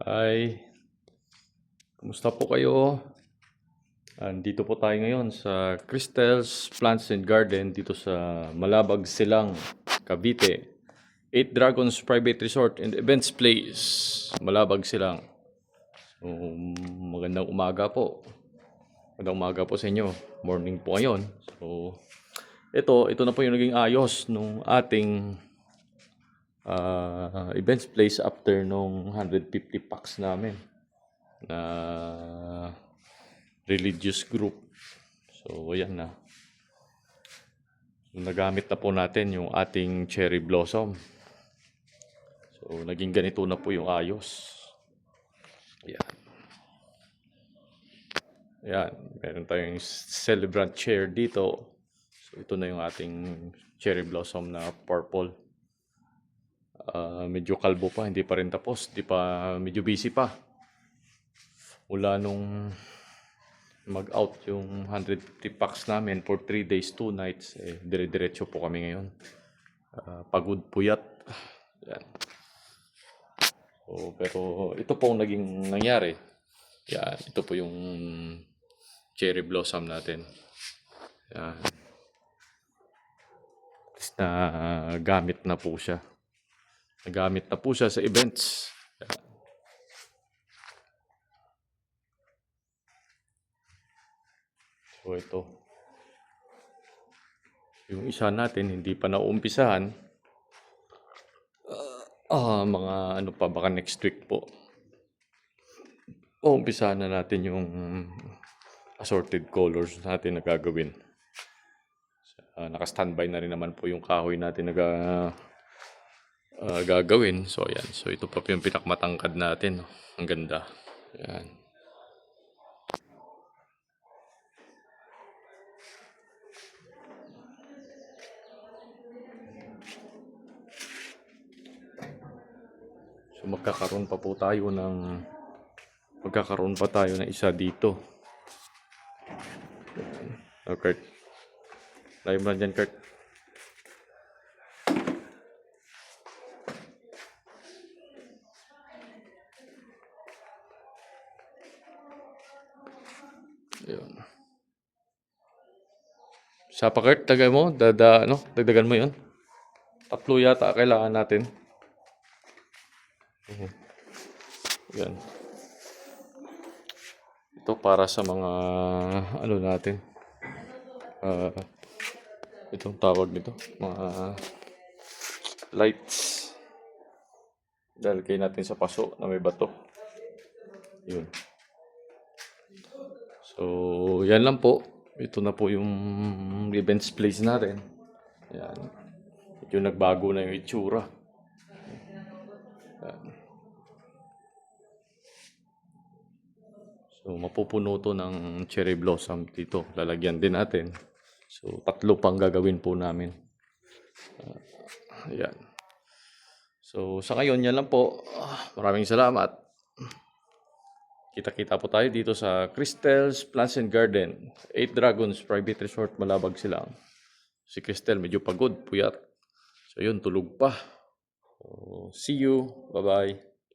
Hi, kumusta po kayo? Andito po tayo ngayon sa Crystal's Plants and Garden dito sa Malabag Silang, Cavite. 8 Dragons Private Resort and Events Place, Malabag Silang. So, magandang umaga po. Magandang umaga po sa inyo. Morning po ngayon. So, ito na po yung naging ayos nung ating events place after nung 150 packs namin na religious group. So, ayan na. So, nagamit na po natin yung ating cherry blossom. So, naging ganito na po yung ayos. Ayan. Ayan. Meron tayong celebrant chair dito. So, ito na yung ating cherry blossom na purple. Medyo kalbo pa. Hindi pa rin tapos. Medyo busy pa. Mula nung mag-out yung 150 packs namin for 3 days, 2 nights. Dire-diretso po kami ngayon. Pagod puyat. Yan. So, pero ito po ang naging nangyari. Yan. Ito po yung cherry blossom natin. Yan. Na gamit na po siya. Nagamit na po siya sa events. Yan. So, ito. Yung isa natin, hindi pa nauumpisahan. Mga ano pa, baka next week po. Umpisahan na natin yung assorted colors natin na gagawin. Naka-standby na rin naman po yung kahoy natin na gagawin. So, ayan. So, ito pa yung pinakmatangkad natin. Ang ganda. Ayan. So, magkakaroon pa tayo ng isa dito. Oh, Kurt. Live mo dyan, Kurt. Ayun. Sa pa, Kurt, tagay mo. Dagdagan mo yun. 3 yata kailangan natin. Yan. Ito para sa mga ano natin. Itong tawag nito, mga lights. Lalagay natin sa paso na may bato. Yun. So, yan lang po. Ito na po yung events place natin. Yan. Yung nagbago na yung itsura. Yan. So, mapupuno to ng cherry blossom dito. Lalagyan din natin. So, 3 pang gagawin po namin. Ayan. So, sa ngayon, yan lang po. Maraming salamat. Kita-kita po tayo dito sa Crystal's Plants and Garden. 8 Dragons Private Resort, Malabag Silang. Si Crystal medyo pagod, puyat. So, yun, tulog pa. So, see you. Bye-bye.